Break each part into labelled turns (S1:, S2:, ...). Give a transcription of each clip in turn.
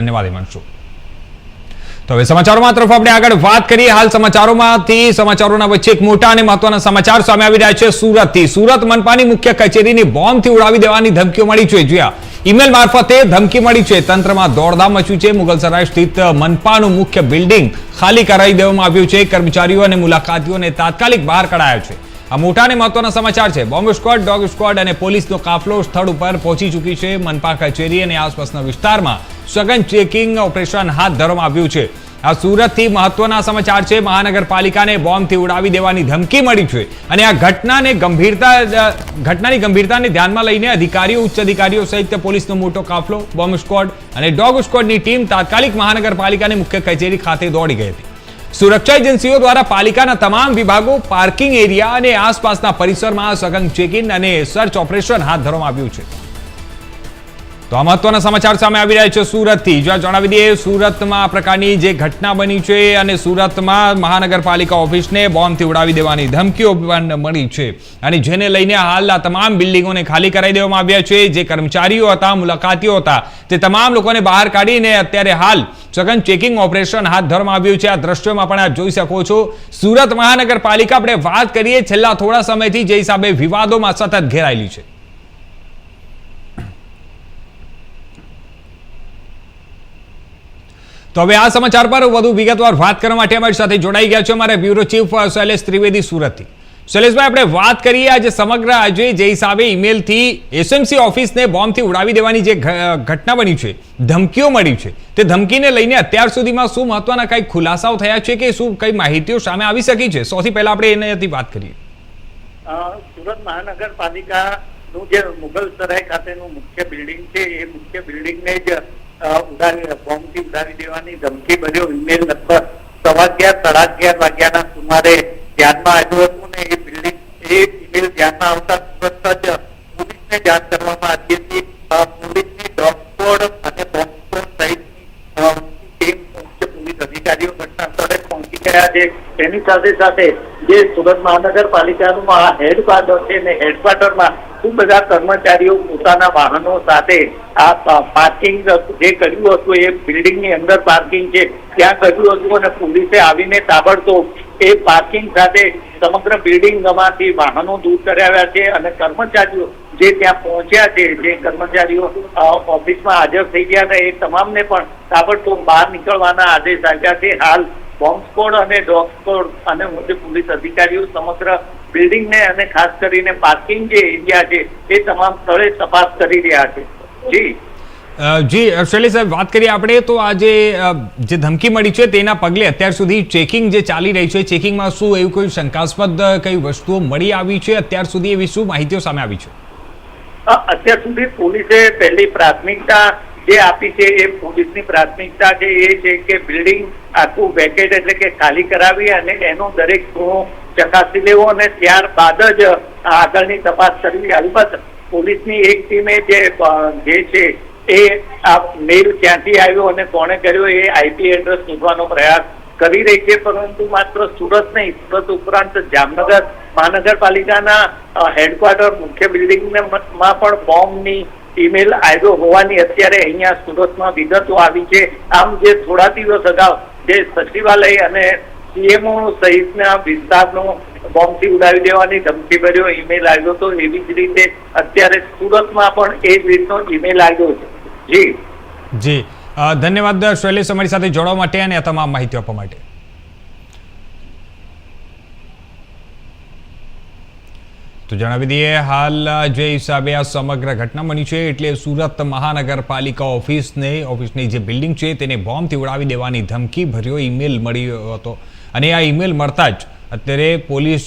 S1: ધન્યવાદ હિમાંશુ। તો હવે સમાચારોમાં તરફ આપણે આગળ વાત કરીએ। હાલ સમાચારોના વચ્ચે એક મોટા અને મહત્વના સમાચાર સામે આવી રહ્યા છે સુરતથી। સુરત મનપાની મુખ્ય કચેરીની બોમ્બથી ઉડાવી દેવાની ધમકીઓ મળી છે। જ્યાં ઈમેલ મારફતે ધમકી મળી છે। તંત્રમાં દોડધામ મચ્યું છે। મુગલસરાય સ્થિત મનપાનું મુખ્ય બિલ્ડિંગ ખાલી કરાવી દેવામાં આવ્યું છે। કર્મચારીઓ અને મુલાકાતીઓને તાત્કાલિક બહાર કઢાયા છે। આ મોટા અને મહત્વના સમાચાર છે। બોમ્બ સ્ક્વોડ, ડોગ સ્ક્વોડ અને પોલીસનો કાફલો સ્થળ ઉપર પહોંચી ચૂકી છે। મનપા કચેરી અને આસપાસના વિસ્તારમાં સઘન ચેકિંગ ઓપરેશન હાથ ધરવામાં આવ્યું છે। આ સુરતથી મહત્વના સમાચાર છે। મહાનગરપાલિકાને બોમ્બથી ઉડાવી દેવાની ધમકી મળી છે અને આ ઘટનાની ગંભીરતાને ધ્યાનમાં લઈને ઉચ્ચ અધિકારીઓ સહિત પોલીસનો મોટો કાફલો, બોમ્બ સ્ક્વોડ અને ડોગ સ્ક્વોડની ટીમ તાત્કાલિક મહાનગરપાલિકાની મુખ્ય કચેરી ખાતે દોડી ગઈ હતી। સુરક્ષા એજન્સીઓ દ્વારા પાલિકાના તમામ વિભાગો, પાર્કિંગ એરિયા અને આસપાસના પરિસરમાં સઘન ચેકિંગ અને સર્ચ ઓપરેશન હાથ ધરવામાં આવ્યું છે। તો આ મહત્વના સમાચાર સામે આવી રહ્યા છે સુરતથી। જો જણાવી દઈએ, સુરતમાં આ પ્રકારની જે ઘટના બની છે અને સુરતમાં મહાનગરપાલિકા ઓફિસને બોમ્બથી ઉડાવી દેવાની ધમકીઓ પણ મળી છે અને જેને લઈને હાલ આ તમામ બિલ્ડિંગોને ખાલી કરાવી દેવામાં આવ્યા છે। જે કર્મચારીઓ હતા, મુલાકાતીઓ હતા, તે તમામ લોકોને બહાર કાઢીને અત્યારે હાલ સઘન ચેકિંગ ઓપરેશન હાથ ધરવામાં આવ્યું છે। આ દ્રશ્યોમાં પણ આપ જોઈ શકો છો। સુરત મહાનગરપાલિકા આપણે વાત કરીએ છેલ્લા થોડા સમયથી જે હિસાબે વિવાદોમાં સતત ઘેરાયેલી છે। તો હવે આ સમાચાર પર વધુ વિગતવાર વાત કરવા માટે અમારી સાથે જોડાઈ ગયા છે અમારા બ્યુરો ચીફ શૈલેષ ત્રિવેદી સુરતથી। શૈલેષભાઈ, આપણે વાત કરીએ આજે સમગ્ર જે હિસાબે ઈમેલથી એસએમસી ઓફિસને બોમ્બથી ઉડાવી દેવાની જે ઘટના બની છે, ધમકીઓ મળી છે, તે ધમકીને લઈને અત્યાર સુધીમાં શું મહત્વના કઈ ખુલાસાઓ થયા છે કે શું કઈ માહિતીઓ સામે આવી શકી છે? સૌથી પહેલા આપણે એનાથી વાત કરીએ।
S2: સુરત મહાનગરપાલિકાનું જે મુગલસરાય ખાતેનું મુખ્ય બિલ્ડિંગ છે, એ મુખ્ય બિલ્ડિંગને જ બોમ્બથી ઉડાવી દેવાની ધમકી ભર્યો ઈમેલ લગભગ 11:30 વાગ્યાના સુમારે ધ્યાનમાં આવ્યું હતું ને એ ઈમેલ ધ્યાનમાં આવતા તરત જ પોલીસને જાણ કરવામાં આવી હતી। પોલીસની ડોગ સ્ક્વોડ અને બોમ્બ સ્ક્વોડ સહિતની ટીમ ઉચ્ચ પોલીસ અધિકારીઓ ઘટના સ્થળે પહોંચી ગયા છે। તેની સાથે સાથે જે સુરત મહાનગરપાલિકાનું આ હેડક્વાર્ટર છે ને હેડક્વાર્ટરમાં ખૂબ બધા કર્મચારીઓ પોતાના વાહનો સાથે આ પાર્કિંગ જે કર્યું હતું એ બિલ્ડિંગની અંદર પાર્કિંગ છે ત્યાં કર્યું હતું અને પોલીસે આવીને તાબડતોબ એ પાર્કિંગ સાથે સમગ્ર બિલ્ડિંગમાંથી વાહનો દૂર કરાવ્યા છે અને કર્મચારીઓ જે ત્યાં પહોંચ્યા છે, જે કર્મચારીઓ ઓફિસમાં હાજર થઈ ગયા હતા, એ તમામને પણ તાબડતોબ બહાર નીકળવાના આદેશ આપ્યા છે। હાલ બોમ્બ સ્ક્વોડ અને ડોગ સ્ક્વોડ અને પોલીસ અધિકારીઓ સમગ્ર બિલ્ડિંગને અને ખાસ કરીને પાર્કિંગ જે એરિયા છે એ તમામ સ્થળે તપાસ કરી રહ્યા છે।
S1: જી શૈલેષ સાહેબ, વાત કરીએ આપણે તો આ જે ધમકી મળી છે તેના પગલે અત્યાર સુધી ચેકિંગ જે ચાલી રહી છે, ચેકિંગમાં શું એવું કોઈ શંકાસ્પદ કઈ વસ્તુઓ મળી આવી છે? અત્યાર સુધી એવી શું માહિતીઓ સામે આવી છે?
S2: અત્યાર સુધી પોલીસે પહેલી પ્રાથમિકતા જે આપી છે એ પોલીસની પ્રાથમિકતા છે એ છે કે બિલ્ડિંગ આખું વેકેટ એટલે કે ખાલી કરાવી અને એનો દરેક ખૂણો ચકાસી લેવો અને ત્યારબાદ જ આગળની તપાસ કરવી। અલબત્ત પોલીસની એક ટીમે જે છે એ આ મેલ ક્યાંથી આવ્યો અને કોણે કર્યો એ આઈપી એડ્રેસ શોધવાનો પ્રયાસ કરી રહી છે। પરંતુ માત્ર સુરત નહીં, સુરત ઉપરાંત જામનગર મહાનગરપાલિકાના હેડક્વાર્ટર મુખ્ય બિલ્ડિંગમાં પણ બોમ્બની ઈમેલ આવ્યો હોવાની અત્યારે અહીંયા સુરતમાં વિગતો આવી છે। આમ જે થોડા દિવસ અગાઉ જે સચિવાલય અને સીએમઓ સહિતના વિસ્તારનો બોમ્બથી ઉડાવી દેવાની ધમકી ભર્યો ઈમેલ આવ્યો હતો, એવી જ રીતે અત્યારે સુરતમાં પણ એ જ રીતનો ઈમેલ આવ્યો છે।
S1: જી ધન્યવાદ શૈલેષ, અમારી સાથે જોડવા માટે અને આ તમામ માહિતી આપવા માટે। તો જણાવી દઈએ, હાલ જે હિસાબે આ સમગ્ર ઘટના બની છે એટલે સુરત મહાનગરપાલિકા ઓફિસની જે બિલ્ડિંગ છે તેને બોમ્બથી ઉડાવી દેવાની ધમકી ભર્યો ઈમેલ મળ્યો હતો અને આ ઈમેલ મળતા જ અત્યારે પોલીસ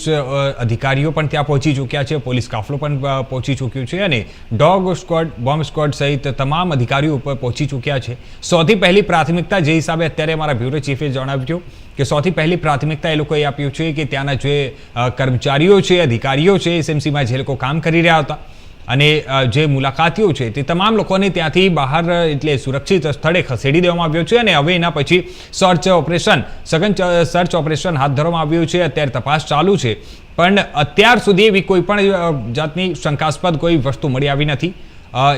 S1: અધિકારીઓ પણ ત્યાં પહોંચી ચૂક્યા છે, પોલીસ કાફલો પણ પહોંચી ચૂક્યું છે અને ડોગ સ્ક્વોડ, બોમ્બ સ્ક્વોડ સહિત તમામ અધિકારીઓ ઉપર પહોંચી ચૂક્યા છે। સૌથી પહેલી પ્રાથમિકતા જે હિસાબે અત્યારે અમારા બ્યુરો ચીફે જણાવ્યું કે સૌથી પહેલી પ્રાથમિકતા એ લોકોએ આપ્યું છે કે ત્યાંના જે કર્મચારીઓ છે, અધિકારીઓ છે, એસએમસીમાં જે લોકો કામ કરી રહ્યા હતા અને જે મુલાકાતીઓ છે તે તમામ લોકોને ત્યાંથી બહાર એટલે સુરક્ષિત સ્થળે ખસેડી દેવામાં આવ્યો છે અને હવે એના પછી સઘન સર્ચ ઓપરેશન હાથ ધરવામાં આવ્યું છે। અત્યારે તપાસ ચાલુ છે પણ અત્યાર સુધી એવી કોઈ પણ જાતની શંકાસ્પદ કોઈ વસ્તુ મળી આવી નથી।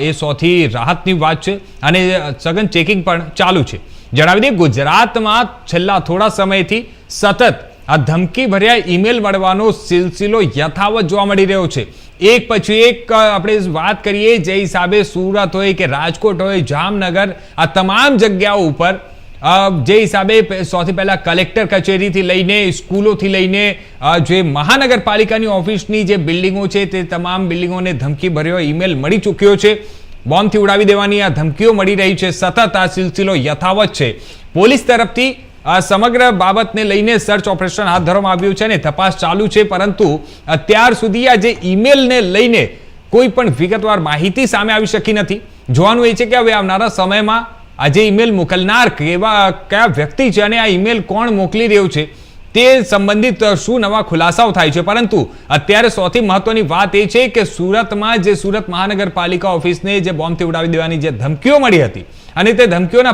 S1: એ સૌથી રાહતની વાત છે અને સઘન ચેકિંગ પણ ચાલુ છે. જણાવી દઈએ, ગુજરાતમાં છેલ્લા થોડા સમયથી સતત આ ધમકી ભર્યા ઈમેલ મળવાનો સિલસિલો યથાવત જોવા મળી રહ્યો છે. એક પછી એક આપણે વાત કરીએ, જે હિસાબે સુરત હોય કે રાજકોટ હોય, જામનગર, આ તમામ જગ્યાઓ ઉપર જે હિસાબે સૌથી પહેલા કલેક્ટર કચેરીથી લઈને સ્કૂલોથી લઈને જે મહાનગરપાલિકાની ઓફિસની જે બિલ્ડિંગો છે તે તમામ બિલ્ડિંગોને ધમકી ભર્યો ઈમેલ મળી ચૂક્યો છે. બોમ્બથી ઉડાવી દેવાની આ ધમકીઓ મળી રહી છે. સતત આ સિલસિલો યથાવત છે. પોલીસ તરફથી સમગ્ર બાબતને લઈને સર્ચ ઓપરેશન હાથ ધરવામાં આવ્યું છે અને તપાસ ચાલુ છે, પરંતુ અત્યાર સુધી આ જે ઈમેલને લઈને કોઈ પણ વિગતવાર માહિતી સામે આવી શકી નથી. જોવાનું એ છે કે હવે આવનારા સમયમાં આ જે ઈમેલ મોકલનાર કયા વ્યક્તિ છે અને આ ઈમેલ કોણ મોકલી રહ્યું છે તે સંબંધિત શું નવા ખુલાસાઓ થાય છે. પરંતુ અત્યારે સૌથી મહત્વની વાત એ છે કે સુરતમાં જે સુરત મહાનગરપાલિકા ઓફિસને જે બોમ્બથી ઉડાવી દેવાની જે ધમકીઓ મળી હતી અને તે ધમકીઓના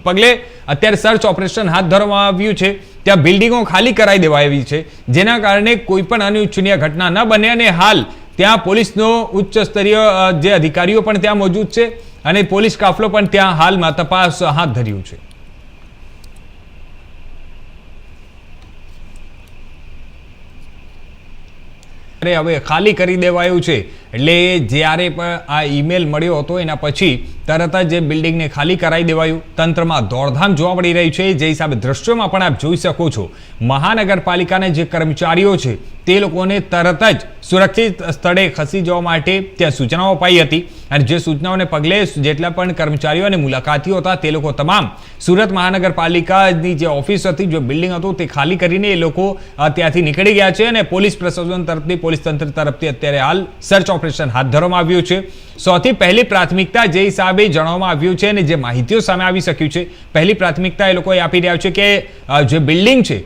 S1: પગલે અત્યારે સર્ચ ઓપરેશન હાથ ધરવામાં આવ્યું છે. ત્યાં બિલ્ડિંગો ખાલી કરાવી દેવાઈ છે, જેના કારણે કોઈ પણ અનિચ્છનીય ઘટના ન બને અને હાલ ત્યાં પોલીસનો ઉચ્ચ સ્તરીય જે અધિકારીઓ પણ ત્યાં મોજૂદ છે અને પોલીસ કાફલો પણ ત્યાં હાલમાં તપાસ હાથ ધર્યું છે. હવે ખાલી કરી દેવાયું છે એટલે જ્યારે પણ આ ઈમેલ મળ્યો હતો એના પછી તરત જ જે બિલ્ડિંગને ખાલી કરાવી દેવાયું. તંત્રમાં દોડધામ જોવા મળી રહી છે. જે હિસાબે દ્રશ્યોમાં પણ આપ જોઈ શકો છો, મહાનગરપાલિકાના જે કર્મચારીઓ છે તે લોકોને તરત જ સુરક્ષિત સ્થળે ખસી જવા માટે ત્યાં સૂચનાઓ અપાઈ હતી અને જે સૂચનાઓને પગલે જેટલા પણ કર્મચારીઓ અને મુલાકાતીઓ હતા તે લોકો તમામ સુરત મહાનગરપાલિકાની જે ઓફિસ હતી, જે બિલ્ડિંગ હતું તે ખાલી કરીને એ લોકો ત્યાંથી નીકળી ગયા છે અને પોલીસ પ્રશાસન તરફથી, પોલીસ તંત્ર તરફથી અત્યારે હાલ સર્ચ ઓપરેશન હાથ ધરવામાં આવ્યું છે. સૌથી પહેલી પ્રાથમિકતા જે હિસાબે જણાવવામાં આવ્યું છે અને જે માહિતીઓ સામે આવી શક્યું છે, પહેલી પ્રાથમિકતા એ લોકોએ આપી રહ્યા છે કે જે બિલ્ડિંગ છે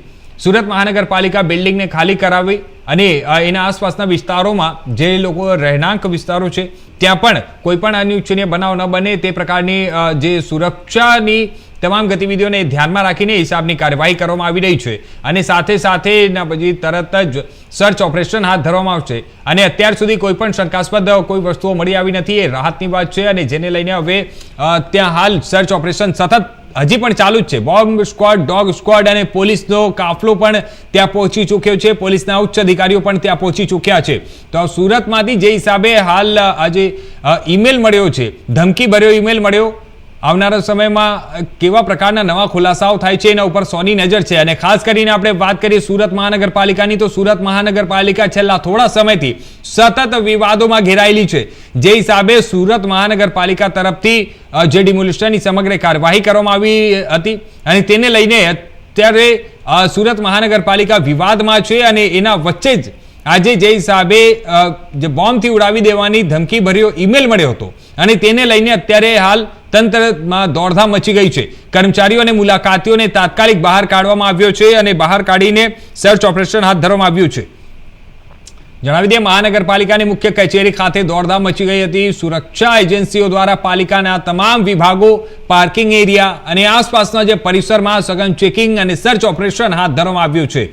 S1: સુરત મહાનગરપાલિકા બિલ્ડિંગને ખાલી કરાવી અને એના આસપાસના વિસ્તારોમાં જે લોકો રહેણાંક વિસ્તારો છે ત્યાં પણ કોઈ પણ અનિચ્છનીય બનાવ ન બને તે પ્રકારની જે સુરક્ષાની તમામ ગતિવિધિઓને ધ્યાનમાં રાખીને હિસાબની કાર્યવાહી કરવામાં આવી રહી છે અને સાથે સાથે એના પછી તરત જ સર્ચ ઓપરેશન હાથ ધરવામાં આવશે. અને અત્યાર સુધી કોઈ પણ શંકાસ્પદ કોઈ વસ્તુઓ મળી આવી નથી, એ રાહતની વાત છે અને જેને લઈને હવે ત્યાં હાલ સર્ચ ઓપરેશન સતત હજી પણ ચાલુ જ છે. બોમ્બ સ્ક્વોડ, ડોગ સ્ક્વોડ અને પોલીસનો કાફલો પણ ત્યાં પહોંચી ચૂક્યો છે. પોલીસના ઉચ્ચ અધિકારીઓ પણ ત્યાં પહોંચી ચૂક્યા છે. તો સુરતમાંથી જે હિસાબે હાલ આજે ઈમેલ મળ્યો છે, ધમકી ભર્યો ઈમેલ મળ્યો, આવનારા સમયમાં કેવા પ્રકારના નવા ખુલાસાઓ થાય છે એના ઉપર સોની નજર છે. અને ખાસ કરીને આપણે વાત કરીએ સુરત મહાનગરપાલિકાની, તો સુરત મહાનગરપાલિકા છેલ્લા થોડા સમયથી સતત વિવાદોમાં ઘેરાયેલી છે. જે હિસાબે સુરત મહાનગરપાલિકા તરફથી જે ડિમોલિશનની સમગ્ર કાર્યવાહી કરવામાં આવી હતી અને તેને લઈને અત્યારે સુરત મહાનગરપાલિકા વિવાદમાં છે અને એના વચ્ચે જ આજે જે હિસાબે જે બોમ્બથી ઉડાવી દેવાની ધમકી ભર્યો ઈમેલ મળ્યો હતો અને તેને લઈને અત્યારે હાલ તંત્રમાં દોડધામ મચી ગઈ છે. કર્મચારીઓ અને મુલાકાતીઓને તાત્કાલિક બહાર કાઢવામાં આવ્યો છે અને બહાર કાઢીને સર્ચ ઓપરેશન હાથ ધરવામાં આવ્યું છે. જણાવી દઈએ, મહાનગરપાલિકાની મુખ્ય કચેરી ખાતે દોડધામ મચી ગઈ હતી. સુરક્ષા એજન્સીઓ દ્વારા પાલિકાના તમામ વિભાગો, પાર્કિંગ એરિયા અને આસપાસના જે પરિસરમાં સઘન ચેકિંગ અને સર્ચ ઓપરેશન હાથ ધરવામાં આવ્યું છે.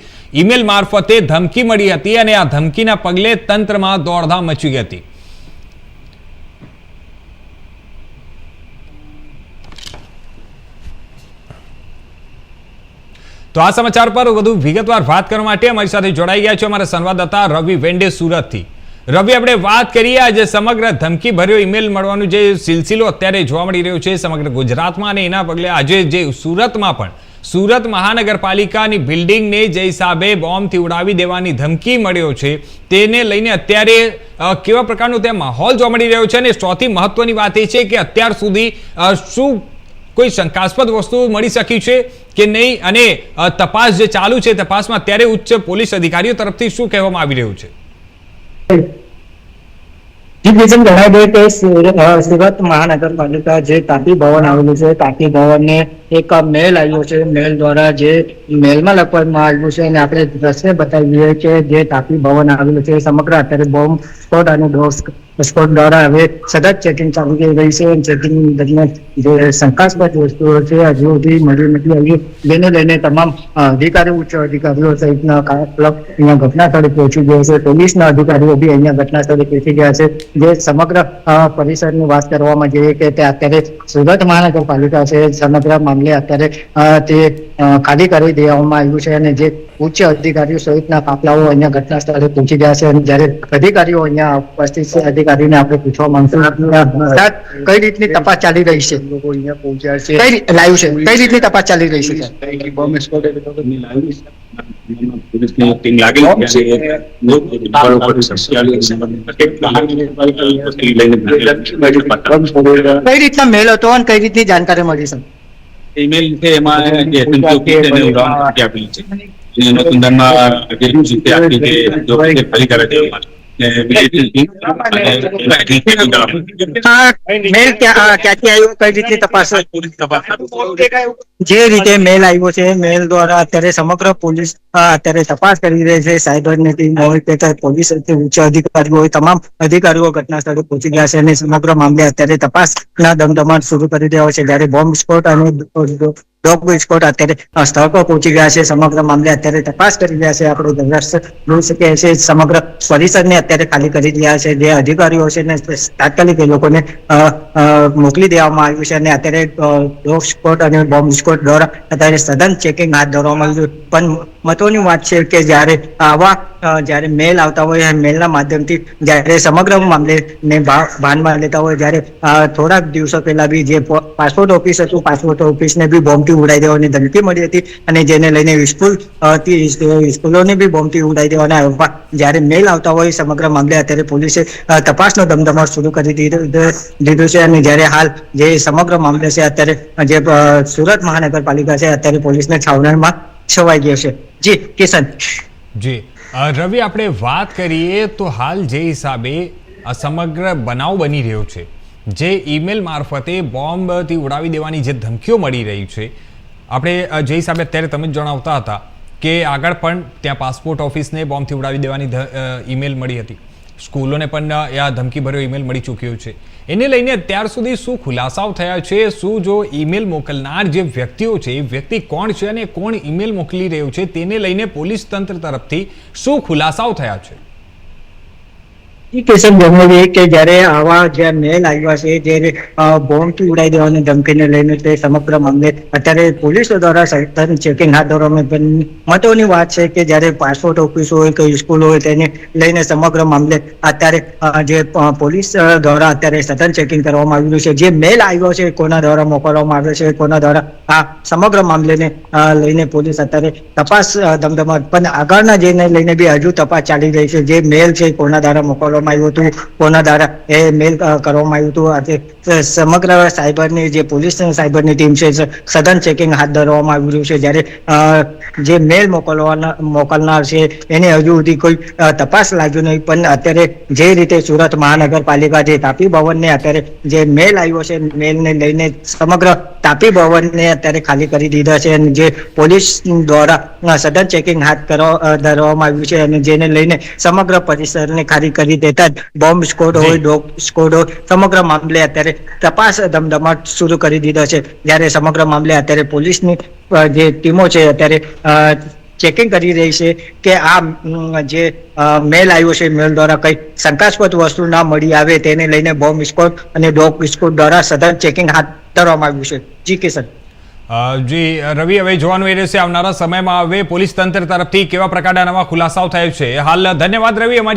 S1: ઈમેલ મારફતે ધમકી મળી હતી અને આ ધમકીના પગલે તંત્રમાં દોડધામ મચી ગઈ હતી. તો આ સમાચાર પર વધુ વિગતવાર વાત કરવા માટે અમારી સાથે જોડાઈ ગયા છે અમારા સંવાદદાતા રવિ વેંડે સુરતથી. રવિ, આપણે વાત કરીએ આજે સમગ્ર ધમકી ભર્યો ઈમેલ મળવાનો જે સિલસિલો અત્યારે જોવા મળી રહ્યો છે સમગ્ર ગુજરાતમાં અને એના પગલે આજે જે સુરતમાં પણ સુરત મહાનગરપાલિકાની બિલ્ડિંગને જે હિસાબે બોમ્બથી ઉડાવી દેવાની ધમકી મળ્યો છે તેને લઈને અત્યારે કેવા પ્રકારનો ત્યાં માહોલ જોવા મળી રહ્યો છે અને સૌથી મહત્વની વાત એ છે કે અત્યાર સુધી શું કોઈ શંકાસ્પદ વસ્તુ મળી શકી છે કે નહીં અને તપાસ જે ચાલુ છે તપાસમાં અત્યારે ઉચ્ચ પોલીસ અધિકારીઓ તરફથી શું કહેવામાં આવી રહ્યું છે?
S3: જણાવી દઈએ કે સુરત મહાનગરપાલિકા જે તાપી ભવન આવેલું છે, તાપી ભવનને એક મેલ આવ્યો છે. મેલ દ્વારા જે મેલમાં લખવામાં આવ્યું છે અને આપણે દ્રશ્ય બતાવીએ કે જે તાપી ભવન આવેલું છે સમગ્ર અત્યારે બોમ્બ સ્ફોટ અને સ્કોડ દ્વારા હવે સતત ચેકિંગ ચાલુ થઈ રહી છે. ચેકિંગ દરમિયાન જે શંકાસ્પદ વસ્તુઓ છે હજુ સુધી મળી નથી આવી, જેને લઈને તમામ અધિકારીઓ, ઉચ્ચ અધિકારીઓ સહિતના કાફલો અહીંયા ઘટના સ્થળે પહોંચી ગયા છે. પોલીસના અધિકારીઓ બી અહીંયા ઘટના સ્થળે પહોંચી ગયા છે. જે સમગ્ર પરિસરની વાત કરવામાં જઈએ કે તે અત્યારે સુરત મહાનગરપાલિકા છે, સમગ્ર મામલે અત્યારે તે ખાલી કરી દેવામાં આવ્યું છે અને જે ઉચ્ચ અધિકારીઓ સહિતના કાફલાઓ અહીંયા ઘટના સ્થળે પહોંચી ગયા છે. અને જ્યારે અધિકારીઓ અહીંયા ઉપસ્થિત છે, અધિકારીને આપણે પૂછવા માંગશું કઈ રીતની તપાસ ચાલી રહી છે? લોકો અહીંયા પહોંચ્યા છે, કઈ લાઈવ છે, કઈ રીતની તપાસ ચાલી રહી છે?
S4: પોલીસની ટીમ લાગેલી
S3: કઈ રીતના મેલ હતો અને કઈ રીતની જાણકારી મળી છે?
S4: ઈમેલ છે એમાં જે આપેલી છે અનુસંધાનમાં આપી કે જો ખાલી કરે છે
S3: મેલ ક્યાંથી આવ્યો, કઈ રીતની તપાસ? જે રીતે મેલ આવ્યો છે, મેલ દ્વારા અત્યારે સમગ્ર પોલીસ અત્યારે તપાસ કરી રહી છે. સાયબરની ટીમ હોય, પોલીસ ઉચ્ચ અધિકારીઓ હોય, તમામ અધિકારીઓ ઘટના સ્થળે પહોંચી ગયા છે અને સમગ્ર મામલે અત્યારે તપાસના દમદમાટ શરૂ કરી દેવા છે. જ્યારે બોમ્બ સ્ફોટ અને ડોગ વિસ્ફોટ અત્યારે સ્થળ પર પહોંચી ગયા છે. સમગ્ર મામલે અત્યારે તપાસ કરી રહ્યા છે. આપણે દ્રશ્ય જોઈ શકીએ છીએ, સમગ્ર પરિસરને અત્યારે ખાલી કરી રહ્યા છે. જે અધિકારીઓ છે ને તાત્કાલિક એ લોકોને મોકલી દેવામાં આવ્યું છે અને અત્યારે ડોગ સ્ફોટ અને બોમ્બ વિસ્ફોટ દ્વારા અત્યારે સઘન ચેકિંગ હાથ ધરવામાં આવ્યું. પણ મહત્વની વાત છે કે જ્યારે મેલ આવતા હોય, મેલના માધ્યમથી જ્યારે સમગ્ર મામલે ને ભાનમાં લેતા હોય, જ્યારે થોડાક દિવસો પહેલા બી જે પાસપોર્ટ ઓફિસ હતું, પાસપોર્ટ ઓફિસને બી બોમ્બથી ઉડાઈ દેવાની ધમકી મળી હતી અને જેને લઈને સ્કૂલોને બી બોમ્બથી ઉડાઈ દેવાના જ્યારે મેલ આવતા હોય, સમગ્ર મામલે અત્યારે પોલીસે તપાસનો દમદમાટ શરૂ કરી દીધું છે. અને જ્યારે હાલ જે સમગ્ર મામલે છે અત્યારે જે સુરત મહાનગરપાલિકા છે અત્યારે પોલીસને છાવરણમાં છવાઈ ગયો છે. જી કિશન.
S1: જી રવિ, આપણે વાત કરીએ તો હાલ જે હિસાબે આ સમગ્ર બનાવ બની રહ્યો છે, જે ઈમેલ મારફતે બોમ્બથી ઉડાવી દેવાની જે ધમકીઓ મળી રહી છે, આપણે જે હિસાબે અત્યારે તમે જ જણાવતા હતા કે આગળ પણ ત્યાં પાસપોર્ટ ઓફિસને બોમ્બથી ઉડાવી દેવાની ઈમેલ મળી હતી, સ્કૂલોને પણ આ ધમકીભર્યો ઈમેલ મળી ચૂક્યો છે. એને લઈને અત્યાર સુધી શું ખુલાસાઓ થયા છે? શું જો ઈમેલ મોકલનાર જે વ્યક્તિઓ છે એ વ્યક્તિ કોણ છે અને કોણ ઈમેલ મોકલી રહ્યું છે, તેને લઈને પોલીસ તંત્ર તરફથી શું ખુલાસાઓ થયા છે?
S3: કિશન જણાવીએ કે જ્યારે આવા જે મેલ આવ્યા છે, જે બોમ્બથી ઉડાઈ દેવાની ધમકીને લઈને તે સમગ્ર મામલે અત્યારે પોલીસો દ્વારા સઘન ચેકિંગ હાથ ધરવામાં. મહત્વની વાત છે કે જ્યારે પાસપોર્ટ ઓફિસ હોય કે સ્કૂલ હોય તેને લઈને સમગ્ર મામલે અત્યારે જે પોલીસ દ્વારા અત્યારે સઘન ચેકિંગ કરવામાં આવ્યું છે. જે મેલ આવ્યો છે કોના દ્વારા મોકલવામાં આવ્યો છે, કોના દ્વારા આ સમગ્ર મામલેને લઈને પોલીસ અત્યારે તપાસ દમદમાટ, પણ આગળના જેને લઈને બી હજુ તપાસ ચાલી રહી છે. જે મેલ છે કોના દ્વારા મોકલવામાં આવ્યું હતું, કોના દ્વારા એ મેલ કરવામાં આવ્યું હતું, આજે સમગ્ર સાયબરની જે પોલીસ સાયબરની ટીમ છે સઘન ચેકિંગ હાથ ધરવામાં આવી રહ્યું છે. જ્યારે જે મેલ મોકલનાર છે એને હજુ સુધી કોઈ તપાસ લાગ્યું નહીં, પણ અત્યારે જે રીતે સુરત મહાનગરપાલિકા જે તાપી ભવનને અત્યારે જે મેલ આવ્યો છે, મેલને લઈને સમગ્ર તાપી ભવનને અત્યારે ખાલી કરી દીધા છે અને જે પોલીસ દ્વારા સઘન ચેકિંગ હાથ ધરવામાં આવ્યું છે અને જેને લઈને સમગ્ર પરિસરને ખાલી કરી દેતા જ બોમ્બ સ્કોડ હોય, ડોગ સ્કોડ હોય, સમગ્ર મામલે અત્યારે તપાસ દમદમાટ શરૂ કરી દીધો છે. જ્યારે સમગ્ર મામલે અત્યારે પોલીસની જે ટીમો છે અત્યારે ચેકિંગ કરી રહી છે કે આ જે મેલ આવ્યો છે, મેલ દ્વારા કઈ શંકાસ્પદ વસ્તુ ના મળી આવે તેને લઈને બોમ્બ સ્કોડ અને ડોગ સ્કોડ દ્વારા સઘન ચેકિંગ હાથ ધરવામાં આવ્યું છે. જી કિશન.
S1: જી રવિ, હવે જોવાનું એ રહેશે આવનારા સમયમાં હવે પોલીસ તંત્ર તરફથી કેવા પ્રકારના નવા ખુલાસાઓ થાય છે. હાલ ધન્યવાદ રવિ.